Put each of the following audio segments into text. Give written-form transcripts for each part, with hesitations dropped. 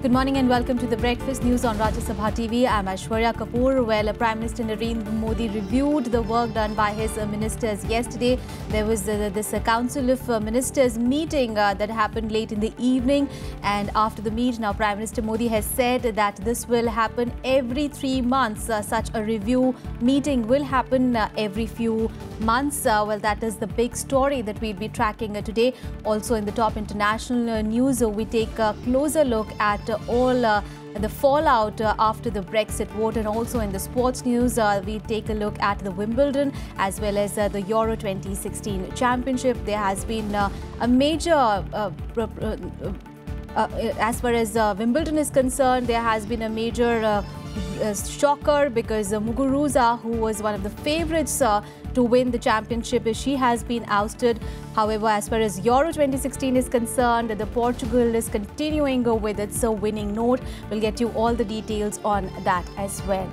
Good morning and welcome to the Breakfast News on Rajya Sabha TV. I'm Aishwarya Kapoor. Well, Prime Minister Narendra Modi reviewed the work done by his ministers yesterday. There was this Council of Ministers meeting that happened late in the evening, and after the meet, now Prime Minister Modi has said that this will happen every 3 months. Such a review meeting will happen every few months. Well, that is the big story that we'll be tracking today. Also in the top international news, we take a closer look at all the fallout after the Brexit vote, and also in the sports news we take a look at the Wimbledon as well as the Euro 2016 Championship. There has been a major as far as Wimbledon is concerned, there has been a major shocker because Muguruza, who was one of the favourites to win the championship, she has been ousted. However, as far as Euro 2016 is concerned, the Portugal is continuing with its winning note. We'll get you all the details on that as well.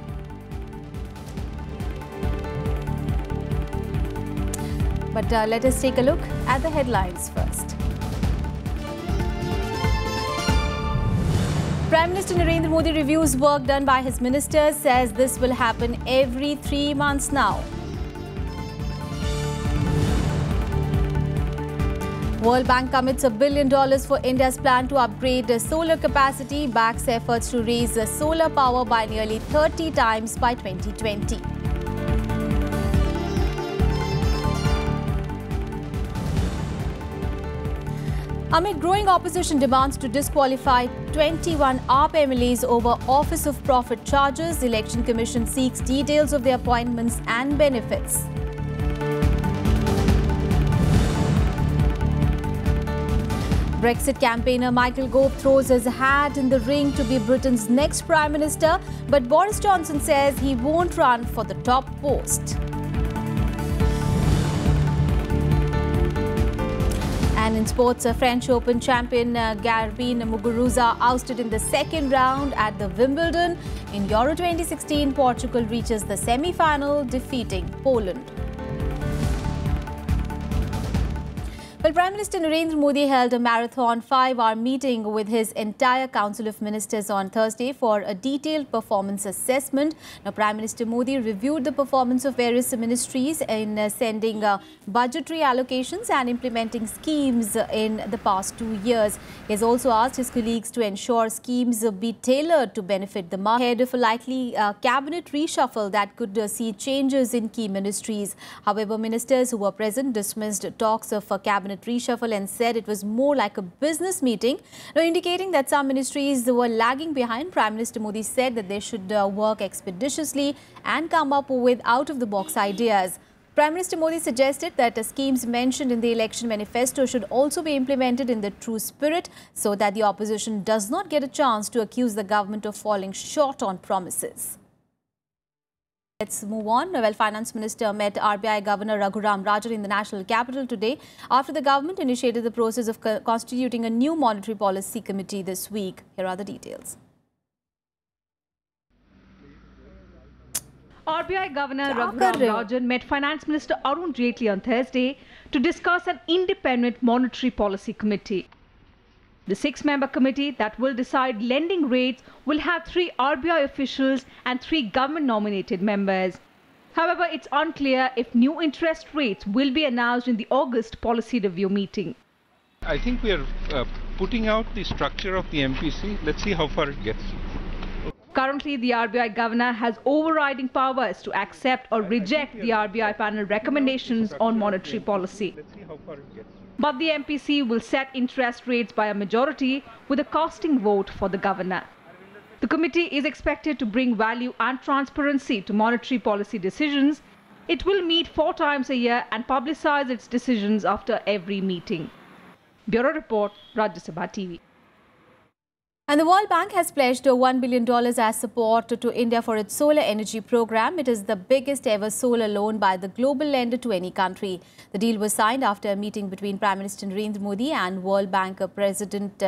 But let us take a look at the headlines first. Prime Minister Narendra Modi reviews work done by his ministers, says this will happen every 3 months now. World Bank commits $1 billion for India's plan to upgrade solar capacity, backs efforts to raise solar power by nearly 30 times by 2020. Amid growing opposition demands to disqualify 21 AAP MLAs over Office of Profit charges, the Election Commission seeks details of their appointments and benefits. Brexit campaigner Michael Gove throws his hat in the ring to be Britain's next Prime Minister, but Boris Johnson says he won't run for the top post. And in sports, French Open champion Garbiñe Muguruza ousted in the second round at the Wimbledon. In Euro 2016, Portugal reaches the semi-final, defeating Poland. Well, Prime Minister Narendra Modi held a marathon 5-hour meeting with his entire Council of Ministers on Thursday for a detailed performance assessment. Now, Prime Minister Modi reviewed the performance of various ministries in sending budgetary allocations and implementing schemes in the past 2 years. He has also asked his colleagues to ensure schemes be tailored to benefit the market ahead of a likely cabinet reshuffle that could see changes in key ministries. However, ministers who were present dismissed talks of a cabinet reshuffle and said it was more like a business meeting. Now, indicating that some ministries were lagging behind, Prime Minister Modi said that they should work expeditiously and come up with out-of-the-box ideas. Prime Minister Modi suggested that the schemes mentioned in the election manifesto should also be implemented in the true spirit so that the opposition does not get a chance to accuse the government of falling short on promises. Let's move on. Well, Finance Minister met RBI Governor Raghuram Rajan in the national capital today after the government initiated the process of constituting a new monetary policy committee this week. Here are the details. RBI Governor Raghuram Rajan met Finance Minister Arun Jaitley on Thursday to discuss an independent monetary policy committee. The 6-member committee that will decide lending rates will have 3 RBI officials and 3 government-nominated members. However, it's unclear if new interest rates will be announced in the August policy review meeting. I think we are putting out the structure of the MPC. Let's see how far it gets. Currently, the RBI governor has overriding powers to accept or reject the RBI panel recommendations on monetary policy. But the MPC will set interest rates by a majority with a casting vote for the governor. The committee is expected to bring value and transparency to monetary policy decisions. It will meet 4 times a year and publicize its decisions after every meeting. Bureau Report, Rajya Sabha TV. And the World Bank has pledged $1 billion as support to India for its solar energy program. It is the biggest ever solar loan by the global lender to any country. The deal was signed after a meeting between Prime Minister Narendra Modi and World Bank President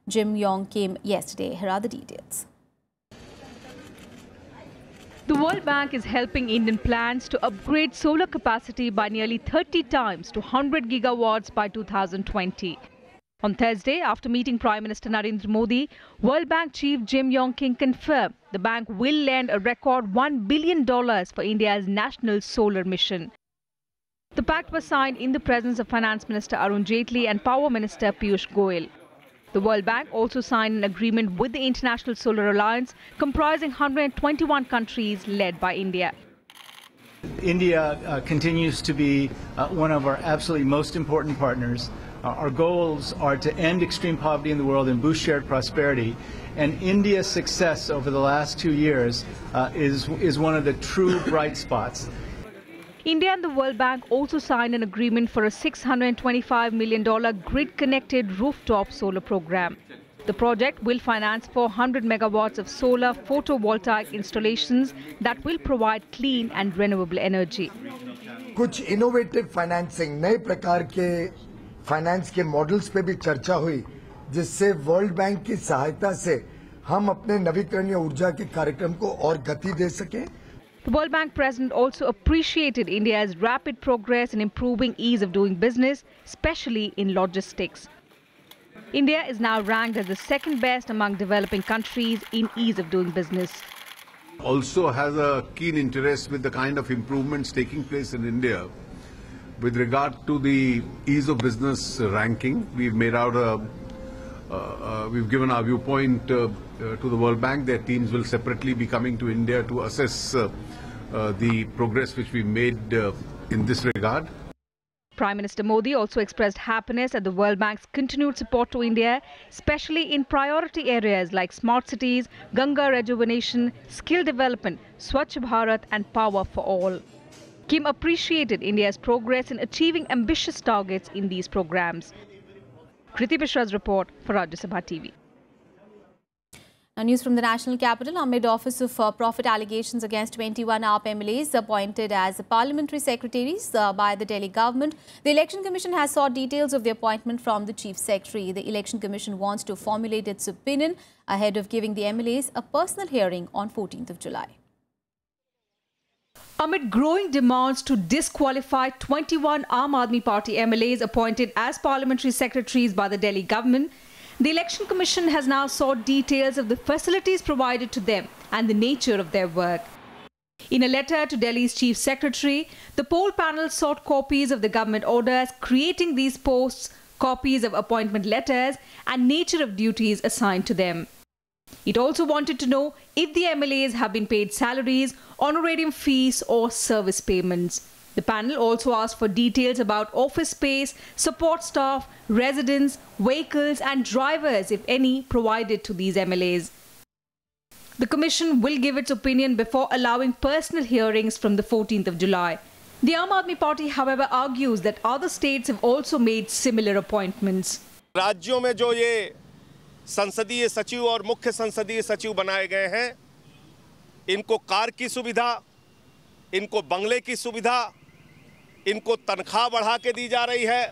Jim Yong Kim yesterday. Here are the details. The World Bank is helping Indian plans to upgrade solar capacity by nearly 30 times to 100 gigawatts by 2020. On Thursday, after meeting Prime Minister Narendra Modi, World Bank Chief Jim Yong Kim confirmed the bank will lend a record $1 billion for India's national solar mission. The pact was signed in the presence of Finance Minister Arun Jaitley and Power Minister Piyush Goyal. The World Bank also signed an agreement with the International Solar Alliance, comprising 121 countries led by India. India continues to be one of our absolutely most important partners. Our goals are to end extreme poverty in the world and boost shared prosperity. And India's success over the last 2 years is one of the true bright spots. India and the World Bank also signed an agreement for a $625 million grid-connected rooftop solar program. The project will finance 400 megawatts of solar photovoltaic installations that will provide clean and renewable energy. कुछ innovative financing नए प्रकार के finance के models पे भी चर्चा हुई, जिससे वर्ल्ड बैंक की सहायता से हम अपने नवीकरणीय ऊर्जा के कार्यक्रम को और गति दे सकें. The World Bank president also appreciated India's rapid progress in improving ease of doing business, especially in logistics. India is now ranked as the second best among developing countries in ease of doing business. Also has a keen interest with the kind of improvements taking place in India. With regard to the ease of business ranking, we've made out we've given our viewpoint to the World Bank. Their teams will separately be coming to India to assess the progress which we made in this regard. Prime Minister Modi also expressed happiness at the World Bank's continued support to India, especially in priority areas like smart cities, Ganga rejuvenation, skill development, Swachh Bharat and power for all. Kim appreciated India's progress in achieving ambitious targets in these programs. Kriti Mishra's report for Rajya Sabha TV. Now, news from the national capital. Amid Office of Profit allegations against 21 AAP MLAs appointed as parliamentary secretaries by the Delhi government, the Election Commission has sought details of the appointment from the Chief Secretary. The Election Commission wants to formulate its opinion ahead of giving the MLAs a personal hearing on 14th of July. Amid growing demands to disqualify 21 Aam Aadmi Party MLAs appointed as parliamentary secretaries by the Delhi government, the Election Commission has now sought details of the facilities provided to them and the nature of their work. In a letter to Delhi's Chief Secretary, the poll panel sought copies of the government orders creating these posts, copies of appointment letters and nature of duties assigned to them. It also wanted to know if the MLAs have been paid salaries, honorarium fees or service payments. The panel also asked for details about office space, support staff, residents, vehicles and drivers, if any, provided to these MLAs. The Commission will give its opinion before allowing personal hearings from the 14th of July. The Aam Aadmi Party, however, argues that other states have also made similar appointments. राज्यों में जो ये संसदीय सचिव और मुख्य संसदीय सचिव बनाए गए हैं, इनको कार की सुविधा, इनको बंगले की सुविधा, इनको तनख्वाह बढ़ा के दी जा रही है,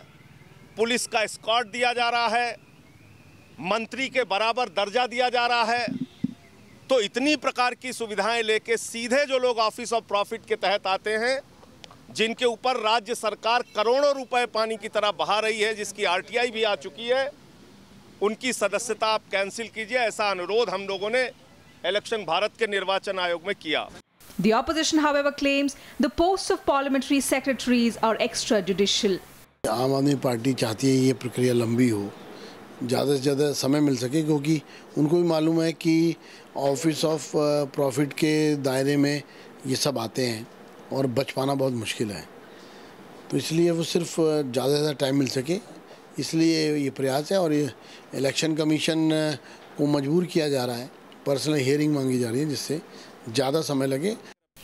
पुलिस का एस्कॉर्ट दिया जा रहा है, मंत्री के बराबर दर्जा दिया जा रहा है। तो इतनी प्रकार की सुविधाएं लेके सीधे जो लोग ऑफिस ऑफ प्रॉफिट के तहत आते हैं, जिनके ऊपर राज्य सरकार करोड़ों रुपए पानी की तरह बहा रही है, जिसकी आरटीआई भी आ चुकी है, उनकी सदस्यता आप कैंसिल कीजिए, ऐसा अनुरोध हम लोगों ने इलेक्शन भारत के निर्वाचन आयोग में किया। The opposition, however, claims the posts of parliamentary secretaries are extrajudicial. आम आदमी पार्टी चाहती है ये प्रक्रिया लंबी हो, ज़्यादा से ज़्यादा समय मिल सके, क्योंकि उनको भी मालूम है कि ऑफिस ऑफ प्रॉफिट के दायरे में ये सब आते हैं और बच पाना बहुत मुश्किल है। तो इसलिए वो सिर्फ ज़्यादा से ज़्यादा टाइम मिल सके, इसलिए ये प्रयास है। और ये इलेक्शन कमीशन को मजबूर किया जा रहा है, पर्सनल हियरिंग मांगी जा रही है, जिससे ज़्यादा समय लगे।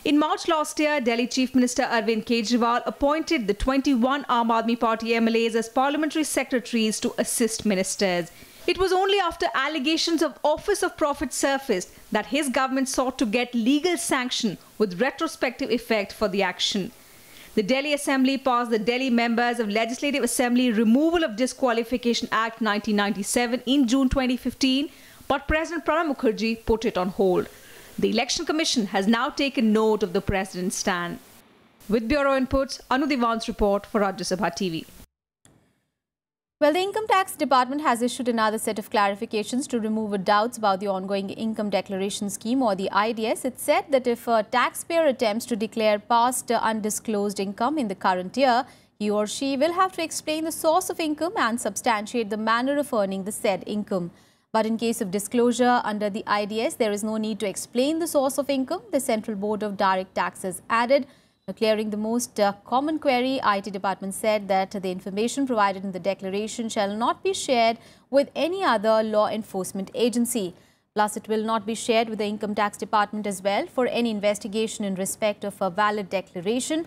In March last year, Delhi Chief Minister Arvind Kejriwal appointed the 21 Aam Aadmi Party MLAs as parliamentary secretaries to assist ministers. It was only after allegations of office of profit surfaced that his government sought to get legal sanction with retrospective effect for the action. The Delhi Assembly passed the Delhi Members of Legislative Assembly Removal of Disqualification Act 1997 in June 2015, but President Pranab Mukherjee put it on hold. The Election Commission has now taken note of the President's stand. With Bureau Inputs, Anu Diwan's report for Rajya Sabha TV. Well, the Income Tax Department has issued another set of clarifications to remove doubts about the ongoing Income Declaration Scheme or the IDS. It said that if a taxpayer attempts to declare past undisclosed income in the current year, he or she will have to explain the source of income and substantiate the manner of earning the said income. But in case of disclosure under the IDS, there is no need to explain the source of income, the Central Board of Direct Taxes added. Clearing the most common query, IT department said that the information provided in the declaration shall not be shared with any other law enforcement agency. Plus, it will not be shared with the Income Tax Department as well for any investigation in respect of a valid declaration.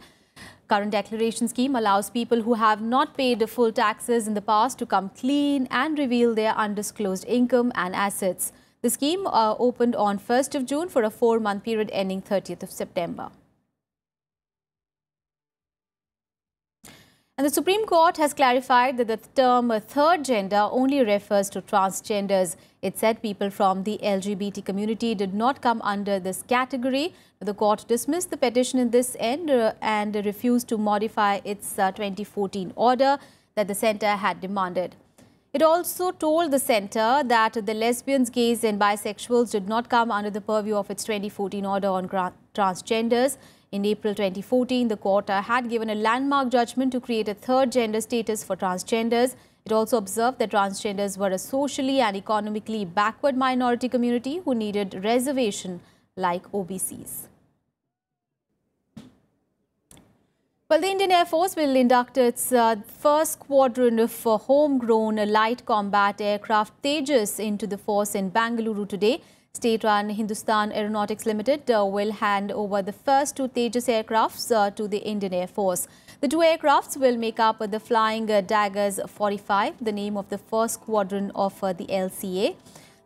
Current declaration scheme allows people who have not paid full taxes in the past to come clean and reveal their undisclosed income and assets. The scheme opened on 1st of June for a 4-month period ending 30th of September. And the Supreme Court has clarified that the term third gender only refers to transgenders. It said people from the LGBT community did not come under this category. The court dismissed the petition in this end and refused to modify its 2014 order that the centre had demanded. It also told the centre that the lesbians, gays and bisexuals did not come under the purview of its 2014 order on transgenders. In April 2014, the court had given a landmark judgment to create a third gender status for transgenders. It also observed that transgenders were a socially and economically backward minority community who needed reservation like OBCs. Well, the Indian Air Force will induct its first squadron of homegrown light combat aircraft Tejas into the force in Bengaluru today. State-run Hindustan Aeronautics Limited will hand over the first 2 Tejas aircrafts to the Indian Air Force. The 2 aircrafts will make up the Flying Daggers 45, the name of the first squadron of the LCA.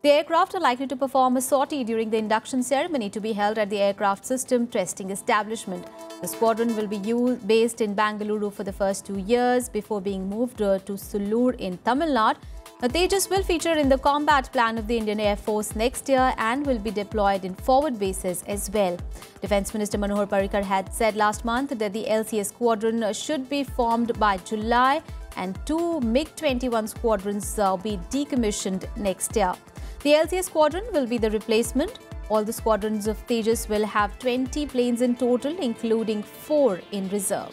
The aircraft are likely to perform a sortie during the induction ceremony to be held at the Aircraft System Testing Establishment. The squadron will be based in Bengaluru for the first 2 years before being moved to Sulur in Tamil Nadu. The Tejas will feature in the combat plan of the Indian Air Force next year and will be deployed in forward bases as well. Defence Minister Manohar Parrikar had said last month that the LCA squadron should be formed by July and 2 MiG-21 squadrons be decommissioned next year. The LCA squadron will be the replacement. All the squadrons of Tejas will have 20 planes in total, including 4 in reserve.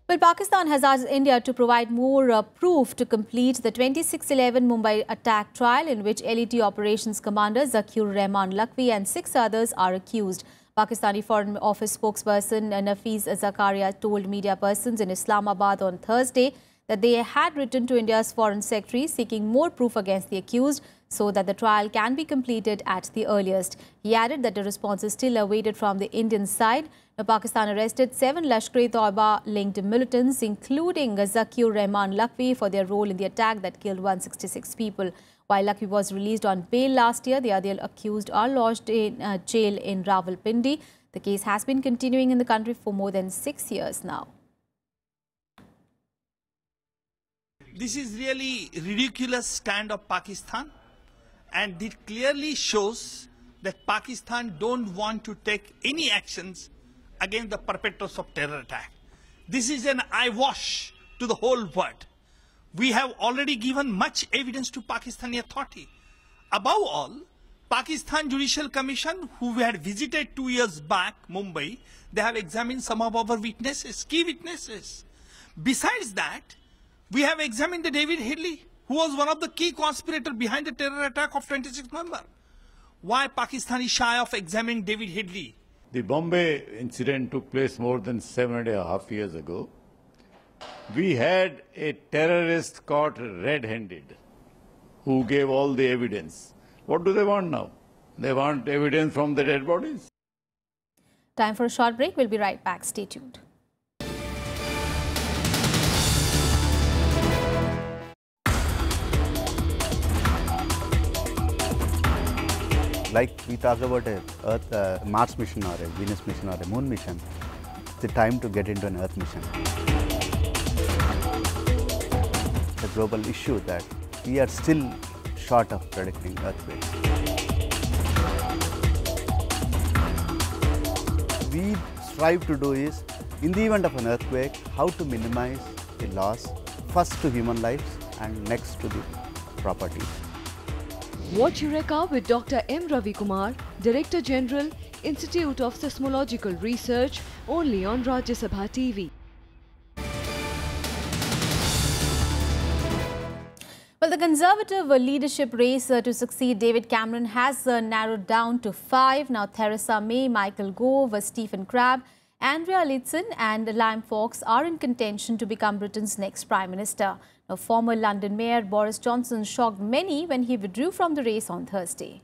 Well, Pakistan has asked India to provide more proof to complete the 26/11 Mumbai attack trial in which LET operations commander Zakir Rahman Lakhvi and 6 others are accused. Pakistani Foreign Office spokesperson Nafiz Zakaria told media persons in Islamabad on Thursday that they had written to India's Foreign Secretary seeking more proof against the accused so that the trial can be completed at the earliest. He added that the response is still awaited from the Indian side. Now, Pakistan arrested 7 Lashkar-e-Taiba-linked militants, including Zakir Rahman Lakhvi, for their role in the attack that killed 166 people. While Lakhvi was released on bail last year, the other accused are lodged in jail in Rawalpindi. The case has been continuing in the country for more than 6 years now. This is really ridiculous stand of Pakistan, and it clearly shows that Pakistan don't want to take any actions against the perpetrators of terror attack. This is an eyewash to the whole world. We have already given much evidence to Pakistani authority. Above all, Pakistan Judicial Commission, who we had visited 2 years back, Mumbai, they have examined some of our witnesses, key witnesses. Besides that, we have examined the David Headley, who was one of the key conspirators behind the terror attack of 26 November. Why Pakistan is shy of examining David Headley? The Bombay incident took place more than 7.5 years ago. We had a terrorist caught red-handed who gave all the evidence. What do they want now? They want evidence from the dead bodies. Time for a short break. We'll be right back. Stay tuned. Like we talk about a Earth, Mars mission or a Venus mission or a Moon mission, it's the time to get into an Earth mission. The global issue that we are still short of predicting earthquakes. We strive to do is In the event of an earthquake, how to minimize the loss, first to human lives and next to the property. Watch Eureka with Dr. M. Ravi Kumar, Director General, Institute of Seismological Research, only on Rajya Sabha TV. Well, the Conservative leadership race to succeed David Cameron has narrowed down to 5. Now, Theresa May, Michael Gove, Stephen Crabb, Andrea Leadsom and Liam Fox are in contention to become Britain's next Prime Minister. Now, former London Mayor Boris Johnson shocked many when he withdrew from the race on Thursday.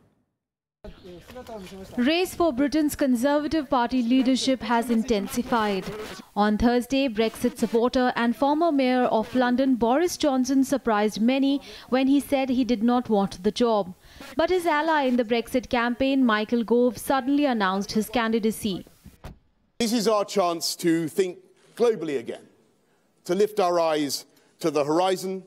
Race for Britain's Conservative Party leadership has intensified. On Thursday, Brexit supporter and former Mayor of London Boris Johnson surprised many when he said he did not want the job. But his ally in the Brexit campaign, Michael Gove, suddenly announced his candidacy. This is our chance to think globally again, to lift our eyes to the horizon,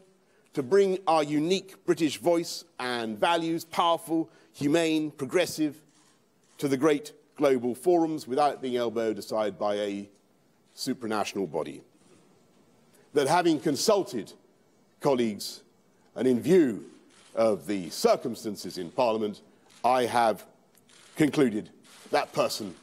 to bring our unique British voice and values, powerful, humane, progressive, to the great global forums without being elbowed aside by a supranational body. That having consulted colleagues and in view of the circumstances in Parliament, I have concluded that person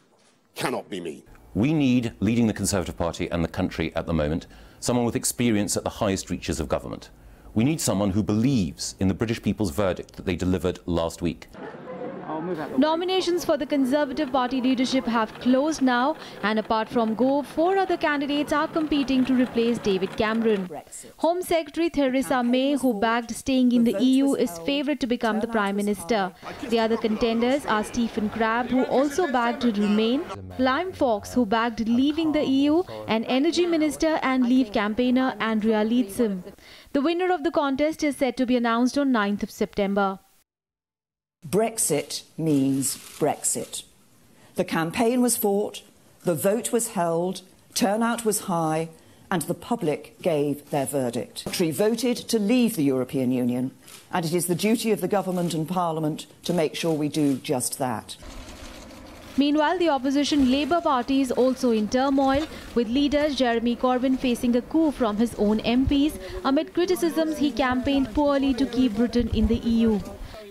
cannot be me. We need, leading the Conservative Party and the country at the moment, someone with experience at the highest reaches of government. We need someone who believes in the British people's verdict that they delivered last week. Nominations for the Conservative Party leadership have closed now, and apart from Gove, 4 other candidates are competing to replace David Cameron. Home Secretary Theresa May, who backed staying in the EU, is favoured to become the Prime Minister. The other contenders are Stephen Crabb, who also backed to remain, Liam Fox, who backed leaving the EU, and Energy Minister and Leave campaigner Andrea Leadsom. The winner of the contest is set to be announced on 9th of September. Brexit means Brexit. The campaign was fought, the vote was held, turnout was high, and the public gave their verdict. The country voted to leave the European Union, and it is the duty of the government and Parliament to make sure we do just that. Meanwhile, the opposition Labour Party is also in turmoil, with leader Jeremy Corbyn facing a coup from his own MPs amid criticisms he campaigned poorly to keep Britain in the EU.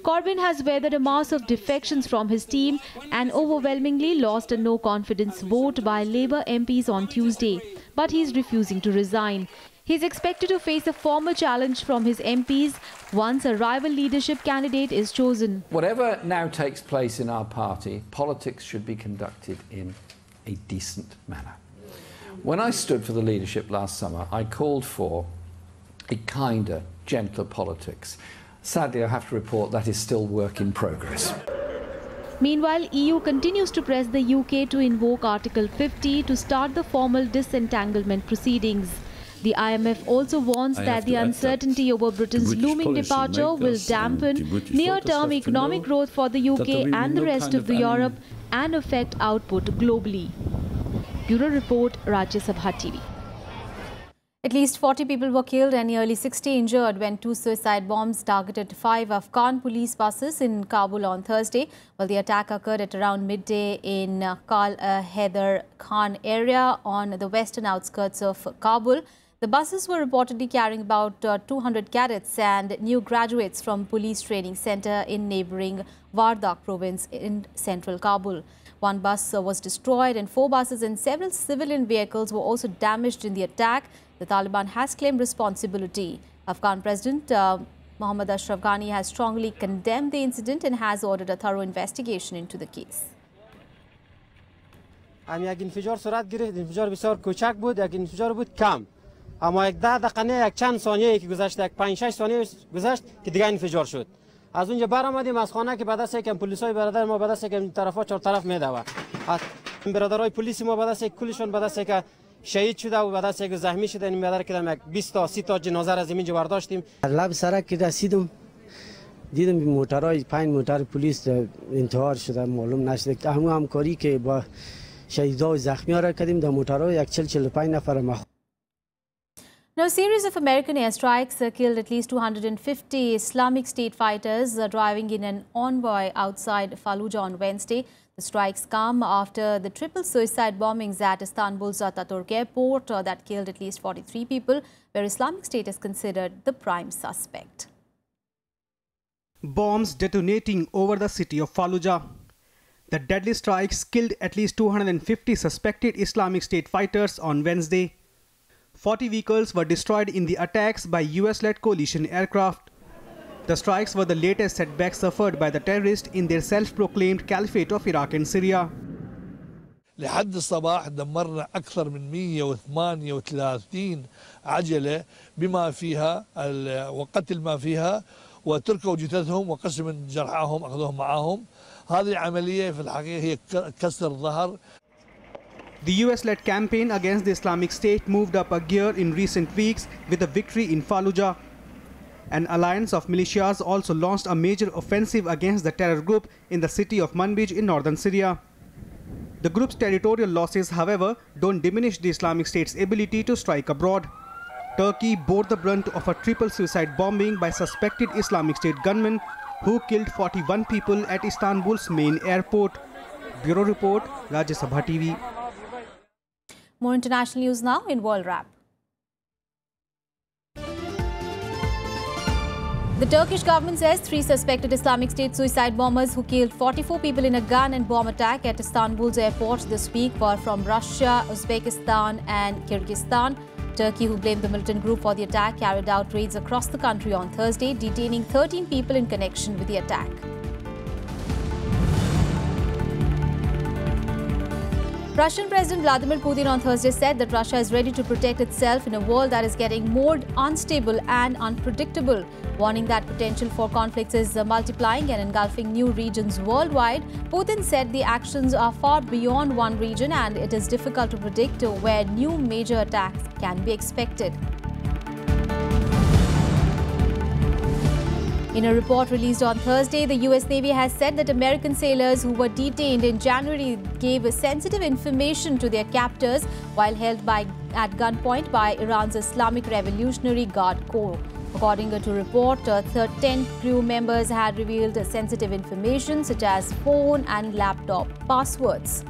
Corbyn has weathered a mass of defections from his team and overwhelmingly lost a no-confidence vote by Labour MPs on Tuesday, but he is refusing to resign. He is expected to face a formal challenge from his MPs once a rival leadership candidate is chosen. Whatever now takes place in our party, politics should be conducted in a decent manner. When I stood for the leadership last summer, I called for a kinder, gentler politics. Sadly, I have to report that is still work in progress. Meanwhile, EU continues to press the UK to invoke Article 50 to start the formal disentanglement proceedings. The IMF also warns that the uncertainty over Britain's looming departure will dampen near-term economic growth for the UK and the rest of Europe and affect output globally. Bureau Report, Rajya Sabha TV. At least 40 people were killed and nearly 60 injured when 2 suicide bombs targeted 5 Afghan police buses in Kabul on Thursday. Well, the attack occurred at around midday in Kal Haider Khan area on the western outskirts of Kabul. The buses were reportedly carrying about 200 cadets and new graduates from police training center in neighboring Wardak province in central Kabul. 1 bus was destroyed and 4 buses and several civilian vehicles were also damaged in the attack. The Taliban has claimed responsibility. Afghan President Mohammad Ashraf Ghani has strongly condemned the incident and has ordered a thorough investigation into the case. یک انفجار صورت گرفت، انفجار بسیار کوچک بود، یک انفجار بود کم. اما یک 10 دقیقه یک چند ثانیه که گذشت، یک 5-6 ثانیه گذشت که دیگه انفجار شد. از اونجا برآمدیم از خانه که به دست یک پلیسای برادر ما به دست یک طرفا 4 طرف میدوه. برادرای پلیس ما به دست کلشون به دست یک شهید شده و به دست یک زخمی شده. این مدار کردم یک 20 تا 30 تا جنازه از اینجا برداشتیم. لب سرک که رسیدم دیدم موتورای 5 موتور پلیس انتحار شده، معلوم نشده که همون همکاری که با شهیدا و زخمی‌ها را کردیم در موتورای 40-45 نفر ما. Now, a series of American airstrikes killed at least 250 Islamic State fighters driving in an convoy outside Fallujah on Wednesday. The strikes come after the triple suicide bombings at Istanbul's Ataturk airport that killed at least 43 people, where Islamic State is considered the prime suspect. Bombs detonating over the city of Fallujah. The deadly strikes killed at least 250 suspected Islamic State fighters on Wednesday. 40 vehicles were destroyed in the attacks by US-led coalition aircraft. The strikes were the latest setback suffered by the terrorists in their self-proclaimed caliphate of Iraq and Syria. لحد الصباح دمرنا أكثر من 138 عجلة بما فيها وقتل ما فيها وتركوا جثثهم وقسم جرحاهم أخذوهم معاهم. هذه العملية في الحقيقة هي كسر الظهر. The US-led campaign against the Islamic State moved up a gear in recent weeks with a victory in Fallujah. An alliance of militias also launched a major offensive against the terror group in the city of Manbij in northern Syria. The group's territorial losses, however, don't diminish the Islamic State's ability to strike abroad. Turkey bore the brunt of a triple suicide bombing by suspected Islamic State gunmen who killed 41 people at Istanbul's main airport. Bureau Report, Rajya Sabha TV. More international news now in World Wrap. The Turkish government says 3 suspected Islamic State suicide bombers who killed 44 people in a gun and bomb attack at Istanbul's airport this week were from Russia, Uzbekistan and Kyrgyzstan. Turkey, who blamed the militant group for the attack, carried out raids across the country on Thursday, detaining 13 people in connection with the attack. Russian President Vladimir Putin on Thursday said that Russia is ready to protect itself in a world that is getting more unstable and unpredictable, warning that potential for conflicts is multiplying and engulfing new regions worldwide. Putin said the actions are far beyond one region and it is difficult to predict where new major attacks can be expected. In a report released on Thursday, the US Navy has said that American sailors who were detained in January gave sensitive information to their captors while held at gunpoint by Iran's Islamic Revolutionary Guard Corps. According to a report, 10 crew members had revealed sensitive information such as phone and laptop passwords.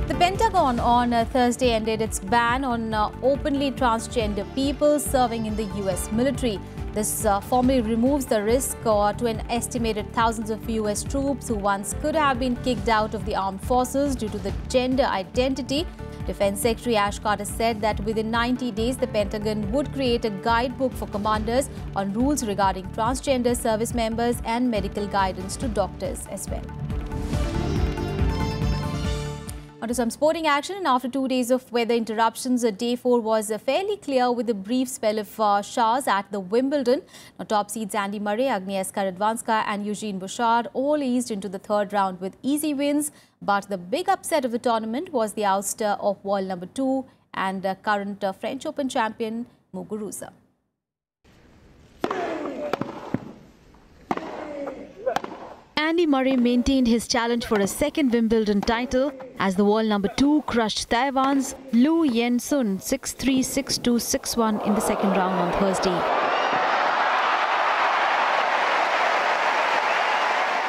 The Pentagon on Thursday ended its ban on openly transgender people serving in the US military. This formally removes the risk to an estimated thousands of US troops who once could have been kicked out of the armed forces due to the gender identity. Defense Secretary Ash Carter said that within 90 days, the Pentagon would create a guidebook for commanders on rules regarding transgender service members and medical guidance to doctors as well. On to some sporting action, and after 2 days of weather interruptions, day 4 was fairly clear with a brief spell of showers at the Wimbledon. Now, top seeds Andy Murray, Agnieszka Radwanska and Eugene Bouchard all eased into the third round with easy wins. But the big upset of the tournament was the ouster of world number 2 and current French Open champion Muguruza. Andy Murray maintained his challenge for a second Wimbledon title as the world number 2 crushed Taiwan's Liu Yen-sun 6-3, 6-2, 6-1 in the second round on Thursday.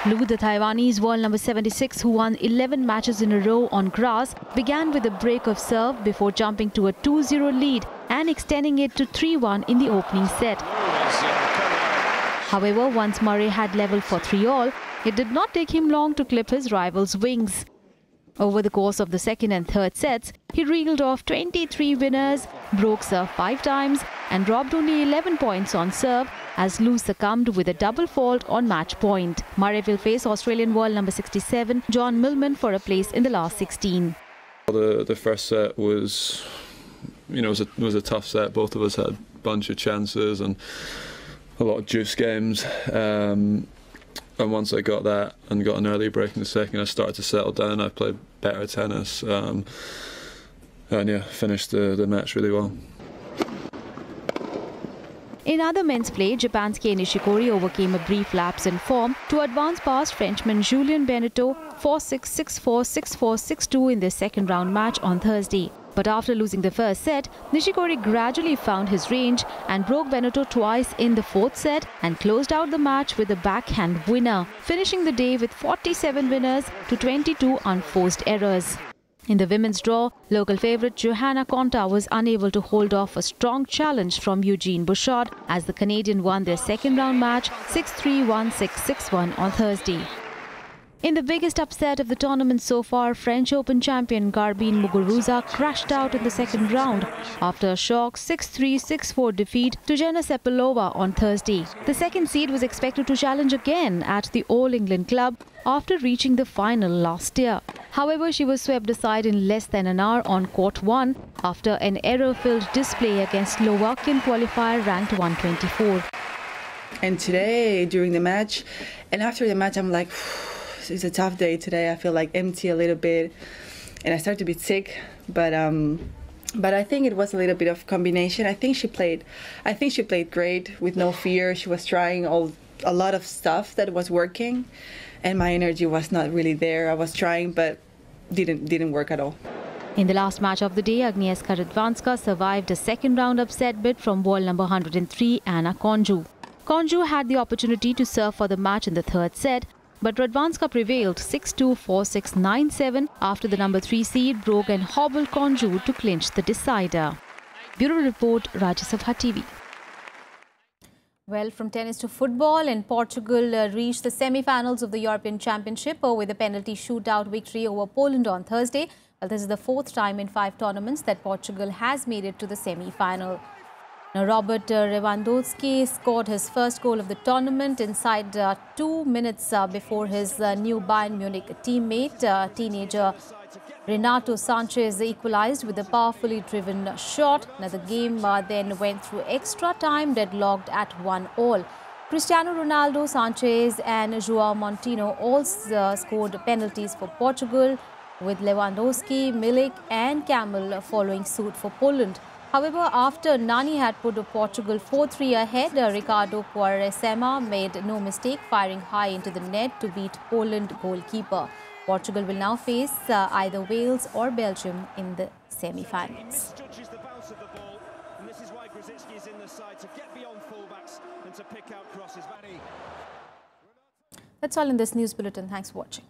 Liu, the Taiwanese world number 76, who won 11 matches in a row on grass, began with a break of serve before jumping to a 2-0 lead and extending it to 3-1 in the opening set. However, once Murray had leveled for 3-all, it did not take him long to clip his rival's wings. Over the course of the second and third sets, he reeled off 23 winners, broke serve 5 times and dropped only 11 points on serve as Liu succumbed with a double fault on match point. Murray will face Australian world number 67, John Millman, for a place in the last 16. The first set was, was a tough set. Both of us had a bunch of chances and a lot of juice games. And once I got that and got an early break in the second, I started to settle down. I played better tennis and yeah, finished the match really well. In other men's play, Japan's Kei Nishikori overcame a brief lapse in form to advance past Frenchman Julien Benneteau 4-6, 6-4, 6-4, 6-2 in their second round match on Thursday. But after losing the first set, Nishikori gradually found his range and broke Benotto twice in the fourth set and closed out the match with a backhand winner, finishing the day with 47 winners to 22 unforced errors. In the women's draw, local favourite Johanna Konta was unable to hold off a strong challenge from Eugene Bouchard as the Canadian won their second round match 6-3, 1-6, 6-1 on Thursday. In the biggest upset of the tournament so far, French Open champion Garbine Muguruza crashed out in the second round after a shock 6-3, 6-4 defeat to Jena Sepilova on Thursday. The second seed was expected to challenge again at the All England Club after reaching the final last year. However, she was swept aside in less than an hour on court 1 after an error-filled display against Slovakian qualifier ranked 124. And today, during the match, and after the match, I'm like, it's a tough day today. I feel like empty a little bit, and I start to be sick. But I think it was a little bit of combination. I think she played great with no fear. She was trying a lot of stuff that was working, and my energy was not really there. I was trying, but didn't work at all. In the last match of the day, Agnieszka Radwanska survived a second round upset bid from world number 103 Anna Konju. Konju had the opportunity to serve for the match in the third set, but Radwanska prevailed 6-2, 4-6, 9-7 after the number 3 seed broke and hobbled Konju to clinch the decider. Bureau Report, Rajya Sabha TV. Well, from tennis to football, and Portugal reached the semi-finals of the European Championship with a penalty shootout victory over Poland on Thursday. Well, this is the fourth time in 5 tournaments that Portugal has made it to the semi-final. Now, Robert Lewandowski scored his first goal of the tournament inside 2 minutes before his new Bayern Munich teammate, teenager Renato Sanchez, equalized with a powerfully driven shot. Now, the game then went through extra time, deadlocked at 1-1. Cristiano Ronaldo, Sanchez and João Montino all scored penalties for Portugal, with Lewandowski, Milik and Kamil following suit for Poland. However, after Nani had put Portugal 4-3 ahead, Ricardo Quaresma made no mistake, firing high into the net to beat Poland goalkeeper. Portugal will now face either Wales or Belgium in the semi-finals. That's all in this news bulletin. Thanks for watching.